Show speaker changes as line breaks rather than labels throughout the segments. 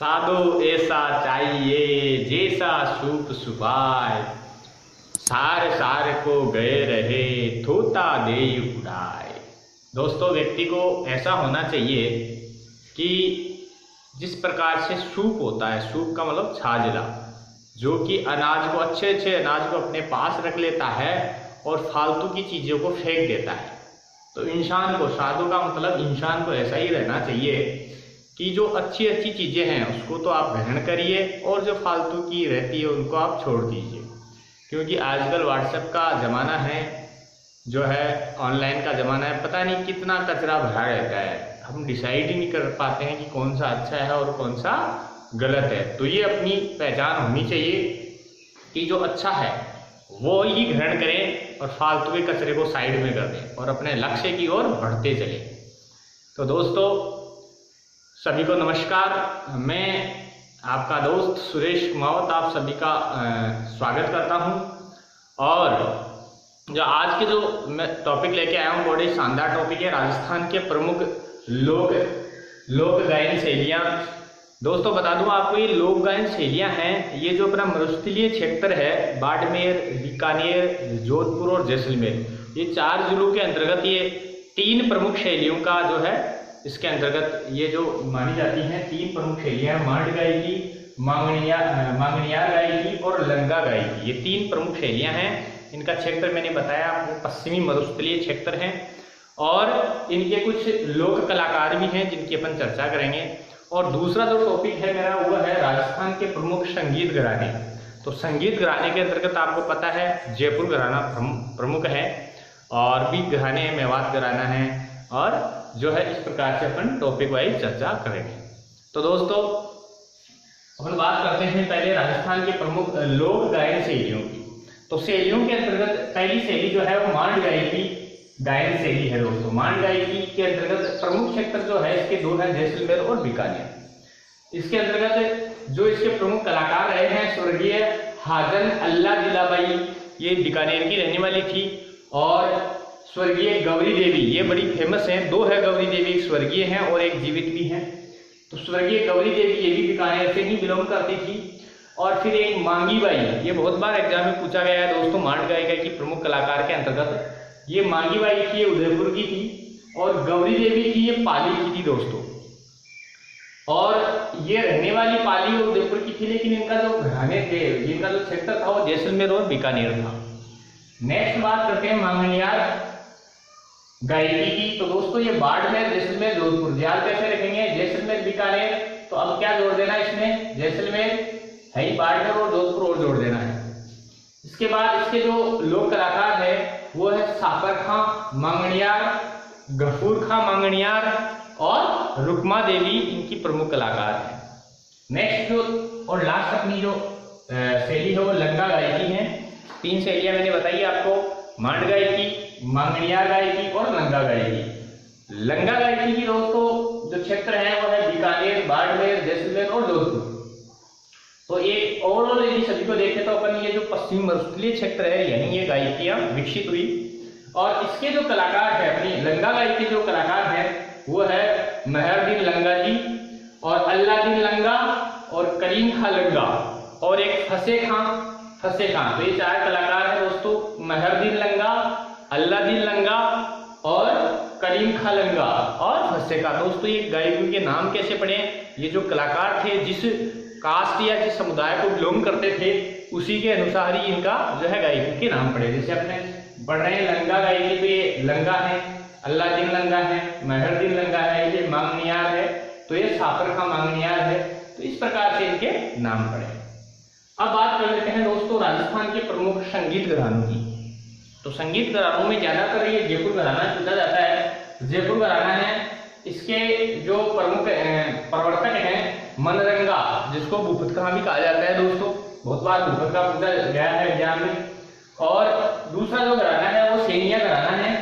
सादो ऐसा चाहिए जैसा सूप सुबाय, सार सार को गए रहे थोता दे उड़ाए। दोस्तों, व्यक्ति को ऐसा होना चाहिए कि जिस प्रकार से सूप होता है, सूप का मतलब छाजला, जो कि अनाज को अच्छे अच्छे अनाज को अपने पास रख लेता है और फालतू की चीज़ों को फेंक देता है। तो इंसान को, साधु का मतलब इंसान को ऐसा ही रहना चाहिए कि जो अच्छी अच्छी चीज़ें हैं उसको तो आप ग्रहण करिए और जो फालतू की रहती है उनको आप छोड़ दीजिए। क्योंकि आजकल व्हाट्सएप का ज़माना है, जो है ऑनलाइन का ज़माना है, पता नहीं कितना कचरा भरा रहता है, हम डिसाइड ही नहीं कर पाते हैं कि कौन सा अच्छा है और कौन सा गलत है। तो ये अपनी पहचान होनी चाहिए कि जो अच्छा है वो ही ग्रहण करें और फालतू के कचरे को साइड में कर दें और अपने लक्ष्य की ओर बढ़ते चलें। तो दोस्तों, सभी को नमस्कार। मैं आपका दोस्त सुरेश कुमावत आप सभी का स्वागत करता हूं। और जो आज के जो मैं टॉपिक लेके आया हूं, बड़े शानदार टॉपिक है, राजस्थान के प्रमुख लोक गायन शैलियाँ। दोस्तों, बता दूं आपको, ये लोक गायन शैलियाँ हैं, ये जो अपना मरुस्थलीय क्षेत्र है, बाड़मेर, बीकानेर, जोधपुर और जैसलमेर, ये 4 जिलों के अंतर्गत ये 3 प्रमुख शैलियों का जो है, इसके अंतर्गत ये जो मानी जाती हैं 3 प्रमुख शैलियाँ, मांड गायकी, मांगणियार गायकी और लंगा गायकी, ये 3 प्रमुख शैलियाँ हैं। इनका क्षेत्र मैंने बताया आपको पश्चिमी मरुस्थलीय क्षेत्र हैं और इनके कुछ लोक कलाकार भी हैं जिनकी अपन चर्चा करेंगे। और दूसरा जो टॉपिक है मेरा वो है राजस्थान के प्रमुख संगीत घराने। तो संगीत घराने के अंतर्गत आपको पता है जयपुर घराना प्रमुख है और भी घराने हैं, मेवात घराना है, और जो है इस प्रकार से अपन टॉपिक वाइज चर्चा करेंगे। तो दोस्तों, अपन बात करते हैं पहले राजस्थान के प्रमुख लोक गायन शैलियों की। तो शैलियों के अंतर्गत पहली शैली जो है वो मांड गायकी गायन शैली है। दोस्तों, मांड गायकी के अंतर्गत प्रमुख क्षेत्र जो है इसके 2 है, जैसलमेर और बीकानेर। इसके अंतर्गत जो इसके प्रमुख कलाकार रहे हैं, स्वर्गीय हाजन अल्लाह जिलाबाई, ये बीकानेर की रहने वाली थी, और स्वर्गीय गौरी देवी, ये बड़ी फेमस हैं, 2 है गौरी देवी, एक स्वर्गीय हैं और एक जीवित भी हैं। तो स्वर्गीय गौरी देवी ये भी बीकानेर से ही बिलोंग करती थी। और फिर एक मांगी बाई, ये बहुत बार एग्जाम में पूछा गया है दोस्तों, मांड गायिका की प्रमुख कलाकार के अंतर्गत ये मांगी बाई थी, ये उदयपुर की थी, और गौरी देवी थी, ये पाली की थी दोस्तों। और ये रहने वाली पाली और उदयपुर की थी, लेकिन इनका जो घराने थे, इनका जो क्षेत्र था वो जैसलमेर और बीकानेर था। नेक्स्ट बात करते हैं मांगणियार गायकी की। तो दोस्तों, ये बाड़मेर, जैसलमेर, जोधपुर, याद कैसे रखेंगे, जैसलमेर, बीकानेर, तो अब क्या जोड़ देना इसमें, जैसलमेर है, बाड़मेर और जोधपुर और जोड़ देना है। इसके बाद इसके जो लोक कलाकार है वो है सापर खां मांगणियार, गफूर खां मांगणियार और रुक्मा देवी, इनकी प्रमुख कलाकार है। नेक्स्ट जो और लास्ट अपनी जो शैली है वो लंगा गायकी है। 3 शैलियां मैंने बताई आपको, मांड गायकी, मांगणियार गायकी और लंगा गायकी। लंगा गायकी की दोस्तों जो क्षेत्र है वो है बीकानेर, बाड़मेर, जैसलमेर और जोधपुर। तो ये ओवरऑल यदि सभी को देखें तो अपन ये जो पश्चिमी मरुस्थलीय क्षेत्र है, यानी ये गायकियां विकसित हुई। और इसके जो कलाकार है, अपनी लंगा गायकी के जो कलाकार है वो है मेहरदीन लंगा जी और अल्लादीन लंगा और करीम खां लंगा और एक फसे खां। तो ये 4 कलाकार है दोस्तों, मेहरदीन लंगा, अल्लादीन लंगा और करीम खां लंगा और फसे खां। दोस्तों, ये गायकों के नाम कैसे पड़े, ये जो कलाकार थे जिस कास्ट या जिस समुदाय को बिलोंग करते थे उसी के अनुसार ही इनका जो है गायकी के नाम पड़े। जैसे अपने पढ़ रहे हैं लंगा गायकी, तो ये लंगा है, अल्लादीन लंगा है, मेहरदीन लंगा है, ये मांगणियार है, तो ये सापर खां मांगणियार है। तो इस प्रकार से इनके नाम पड़े। अब बात कर लेते हैं दोस्तों राजस्थान के प्रमुख संगीत घरानों की। तो संगीत घरानों में ज्यादातर ये जयपुर घराना पूछा जाता है। जयपुर घराना है, इसके जो प्रमुख प्रवर्तक हैं मनरंगा, जिसको भूपत खां भी कहा जाता है दोस्तों, बहुत बार भूपत खां पूछा गया है एग्जाम में। और दूसरा जो घराना है वो सेनिया घराना है,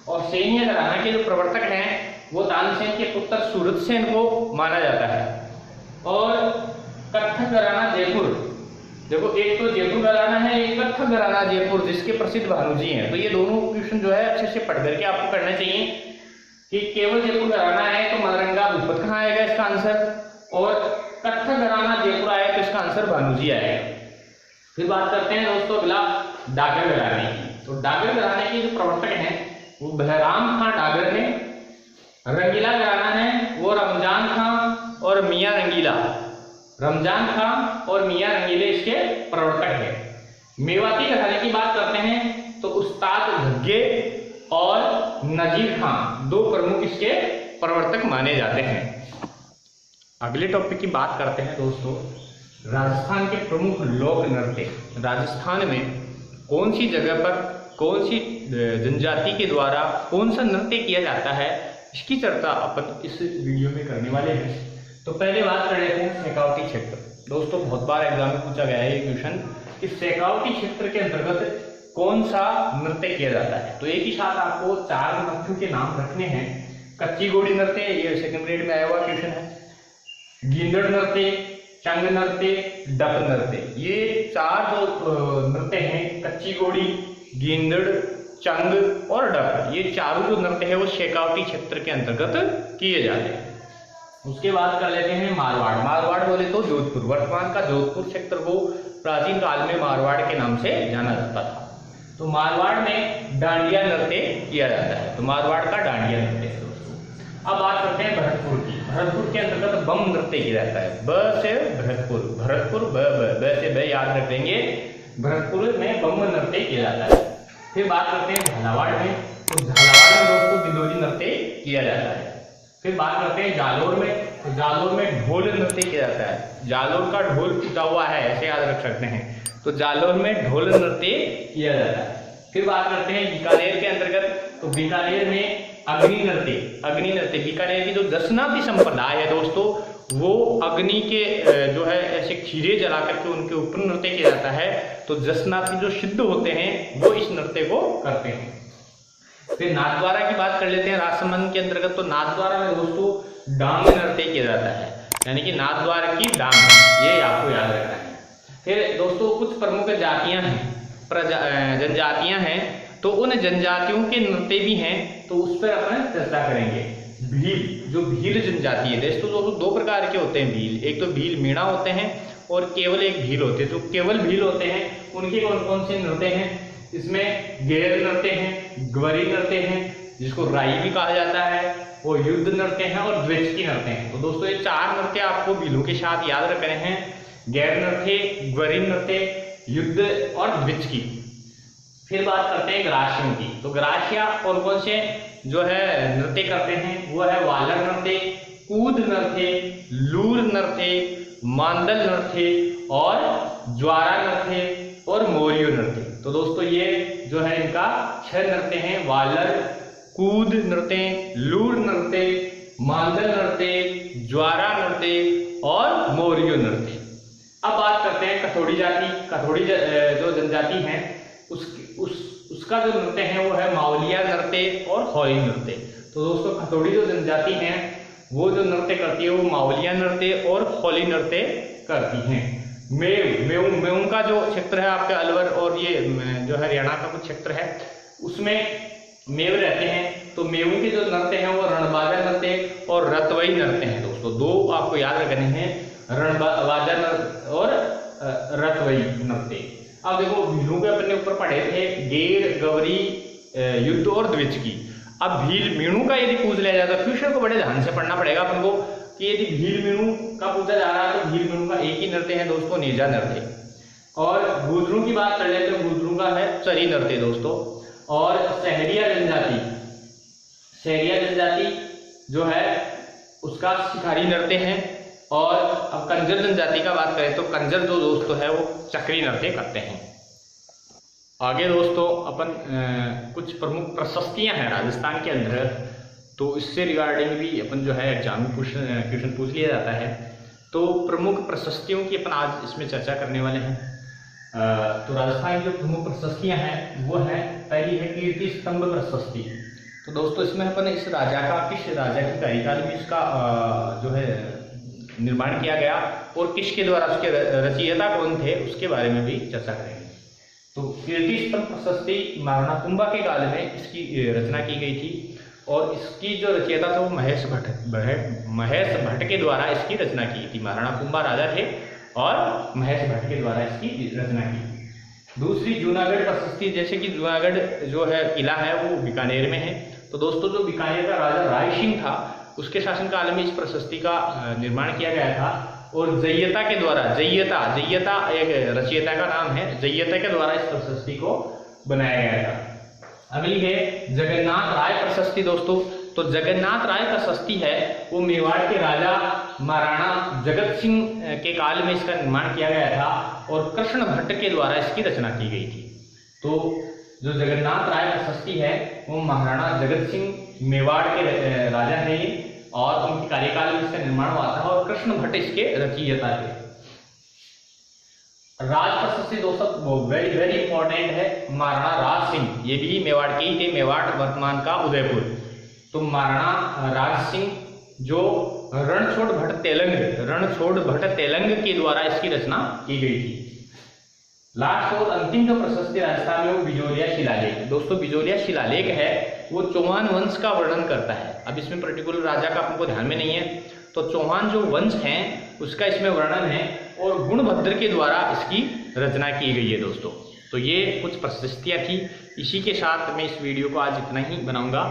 और सेनिया घराना के जो प्रवर्तक हैं वो तानसेन के पुत्र सूरत सेन को माना जाता है। और कत्थक घराना जयपुर, देखो एक तो जयपुर घराना है, एक कत्थक घराना जयपुर, जिसके प्रसिद्ध भानु जी हैं। तो ये दोनों क्वेश्चन जो है अच्छे से पढ़ करके आपको करना चाहिए कि केवल जयपुर घराना है तो मनरंगा भूपत खां आएगा इसका आंसर, और कत्थक घराना जयपुर आया तो इसका आंसर भानुजी आएगा। फिर बात करते हैं दोस्तों अगला डागर घराने की। तो डागर घराने के जो प्रवर्तक हैं वो बहराम खां डागर ने, रंगीला घराना है वो रमजान खां और मियां रंगीला, रमजान खां और मियां रंगीले इसके प्रवर्तक हैं। मेवाती घराने की बात करते हैं तो उस्ताद घग्गे और नजीर खां दो प्रमुख इसके प्रवर्तक माने जाते हैं। अगले टॉपिक की बात करते हैं दोस्तों राजस्थान के प्रमुख लोक नृत्य। राजस्थान में कौन सी जगह पर कौन सी जनजाति के द्वारा कौन सा नृत्य किया जाता है, इसकी चर्चा अपन इस वीडियो में करने वाले हैं। तो पहले बात कर लेते हैं शेखावटी क्षेत्र। दोस्तों बहुत बार एग्जाम में पूछा गया है ये क्वेश्चन कि शेखावटी क्षेत्र के अंतर्गत कौन सा नृत्य किया जाता है। तो एक ही साथ आपको 4 नृत्यों के नाम रखने हैं। कच्ची घोड़ी नृत्य, ये सेकंड ग्रेड में आया हुआ क्वेश्चन है। गींदड़ नृत्य, चंग नृत्य, डप नृत्य, ये 4 जो नृत्य हैं, कच्ची घोड़ी, गींदड़, चंग और डप, ये चारों जो नृत्य है वो शेखावटी क्षेत्र के अंतर्गत किए जाते हैं। उसके बाद कर लेते हैं मारवाड़। मारवाड़ बोले तो जोधपुर, वर्तमान का जोधपुर क्षेत्र को प्राचीन काल में मारवाड़ के नाम से जाना जाता था। तो मारवाड़ में डांडिया नृत्य किया जाता है। तो मारवाड़ का डांडिया नृत्य है दोस्तों। अब बात करते हैं भरतपुर की। भरतपुर के अंतर्गत बम नृत्य किया जाता है। ब से भरतपुर, भरतपुर ब से ब याद रख लेंगे। भरतपुर में बम नृत्य किया जाता है। फिर बात करते हैं झालावाड़ में। तो झालावाड़ में दोस्तों बिंदोजी नृत्य किया जाता है। फिर बात करते हैं जालोर में। तो जालोर में ढोल नृत्य किया जाता है। जालोर का ढोल टूटा हुआ है ऐसे याद रख सकते हैं। तो जालोर में ढोल नृत्य किया जाता है। फिर बात करते हैं बीकानेर के अंतर्गत। तो बीकानेर में अग्नि नृत्य, अग्नि नृत्य, बीकानेर की जो दशनाथी संप्रदाय है दोस्तों वो अग्नि के जो है ऐसे खीरे जला करके उनके ऊपर नृत्य किया जाता है। तो दशनाथी जो सिद्ध होते हैं वो इस नृत्य को करते हैं। फिर नाथद्वारा की बात कर लेते हैं राजसमंद के अंतर्गत। तो नाथद्वारा में दोस्तों डांग नृत्य किया जाता है, यानी कि नाथद्वारा की डांग, ये आपको याद रखना है। फिर दोस्तों कुछ प्रमुख जातियां हैं, जनजातियां हैं, तो उन जनजातियों के नृत्य भी हैं, तो उस पर अपन चर्चा करेंगे। भील, जो भील जनजाति है दोस्तों 2 प्रकार के होते हैं भील। एक तो भील मीणा होते हैं और केवल एक भील होते हैं। जो केवल भील होते हैं उनके कौन कौन से नृत्य हैं, इसमें गेर नृत्य हैं, ग्वरी नृत्य हैं जिसको राई भी कहा जाता है, और युद्ध नृत्य हैं और द्विचकी नृत्य हैं। तो दोस्तों ये 4 नृत्य आपको भीलों के साथ याद रखने हैं। गैर नृत्य, ग्वरी नृत्य, युद्ध और द्विचकी। फिर बात करते हैं ग्रासियों की। तो ग्रासिया कौन कौन से जो है नृत्य करते हैं, वो है वालर नृत्य, कूद नृत्य, लूर नृत्य, मांदल नृत्य और ज्वारा नृत्य और मोरियो नृत्य। तो दोस्तों ये जो है इनका 6 नृत्य हैं। वालर, कूद नृत्य, लूर नृत्य, मांदल नृत्य, ज्वारा नृत्य और मोरियो नृत्य। अब बात करते हैं कथोड़ी जाति। कथोड़ी जो जनजाति है उसका जो नृत्य है वो है मावलिया नृत्य और होली नृत्य। तो दोस्तों कथोड़ी जो जनजाति है वो जो नृत्य करती है वो मावलिया नृत्य और होली नृत्य करती हैं। मेऊ का जो क्षेत्र है आपका अलवर और ये जो हरियाणा का कुछ क्षेत्र है उसमें मेव रहते हैं। तो मेऊ के जो नृत्य हैं वो रणबाजा नृत्य और रतवई नृत्य हैं दोस्तों। 2 आपको याद रखने हैं, रणबाजा नृत्य और रतवई नृत्य। अब देखो भीलों के अपने ऊपर पढ़े थे गेर, गवरी, युद्ध और द्विचकी। अब भील मीणु का यदि पूछ लिया जाता है क्वेश्चन को बड़े ध्यान से पढ़ना पड़ेगा अपन को कि यदि भील मीणु का पूछा जा रहा है तो भील मीणु का एक ही नृत्य है दोस्तों, नेजा नृत्य। और गुजरू की बात कर लेते हैं, गुजरू का है चरी नृत्य दोस्तों। और सहरिया जनजाति, सहरिया जनजाति जो है उसका शिकारी नृत्य है। और अब कंजर जनजाति का बात करें तो कंजर जो दोस्तों है वो चक्री नृत्य करते हैं। आगे दोस्तों अपन कुछ प्रमुख प्रशस्तियां हैं राजस्थान के अंदर, तो इससे रिगार्डिंग भी अपन जो है एग्जाम में क्वेश्चन पूछ लिया जाता है। तो प्रमुख प्रशस्तियों की अपन आज इसमें चर्चा करने वाले हैं। तो राजस्थान की जो प्रमुख प्रशस्तियां हैं वो है, पहली है कीर्ति स्तंभ प्रशस्ति। तो दोस्तों इसमें अपन इस राजा का, किस राजा की कार्यकाल में इसका जो है निर्माण किया गया और किसके द्वारा, उसके रचयिता कौन थे उसके बारे में भी चर्चा करेंगे। तो कीर्ति स्तंभ प्रशस्ति महाराणा कुंभा के काल में इसकी रचना की गई थी। और इसकी जो रचयिता थे वो महेश भट्ट के द्वारा इसकी रचना की थी। महाराणा कुंभा राजा थे और महेश भट्ट के द्वारा इसकी रचना की थी। दूसरी जूनागढ़ प्रशस्ति, जैसे कि जूनागढ़ जो है किला है वो बीकानेर में है। तो दोस्तों जो बीकानेर का राजा राय सिंह था उसके शासनकाल में इस प्रशस्ति का निर्माण किया गया था और जय्यता के द्वारा, जय्यता एक रचयिता का नाम है, जय्यता के द्वारा इस प्रशस्ति को बनाया गया था। अगली है जगन्नाथ राय प्रशस्ति दोस्तों। तो जगन्नाथ राय प्रशस्ति है वो मेवाड़ के राजा महाराणा जगत सिंह के काल में इसका निर्माण किया गया था और कृष्ण भट्ट के द्वारा इसकी रचना की गई थी। तो जो जगन्नाथ राय प्रशस्ति है वो महाराणा जगत सिंह मेवाड़ के राजा थे और उनके कार्यकाल में इसका निर्माण हुआ था और कृष्ण भट्ट इसके रचयिता थे। राज प्रशस्ति दोस्तों वेरी वेरी इंपॉर्टेंट है। महाराणा राज सिंह, ये भी मेवाड़ के ही थे, मेवाड़ वर्तमान का उदयपुर। तो महाराणा राज सिंह जो रणछोड़ भट्ट तेलंग के द्वारा इसकी रचना की गई थी। लास्ट और अंतिम जो प्रशस्ति राजस्थान में वो बिजोलिया शिलालेख। दोस्तों बिजोलिया शिलालेख है वो चौहान वंश का वर्णन करता है। अब इसमें पर्टिकुलर राजा का आपको ध्यान में नहीं है, तो चौहान जो वंश है उसका इसमें वर्णन है और गुणभद्र के द्वारा इसकी रचना की गई है दोस्तों। तो ये कुछ प्रशस्तियाँ थी। इसी के साथ मैं इस वीडियो को आज इतना ही बनाऊंगा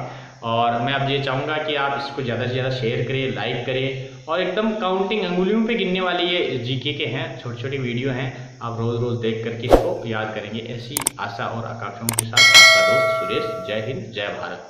और मैं अब ये चाहूँगा कि आप इसको ज़्यादा से ज़्यादा शेयर करें, लाइक करें और एकदम काउंटिंग अंगुलियों पे गिनने वाले ये जीके के हैं, छोटे छोटे वीडियो हैं, आप रोज़ रोज़ देख करके इसको याद करेंगे। ऐसी आशा और आकांक्षाओं के साथ आपका दोस्त सुरेश। जय हिंद, जय भारत।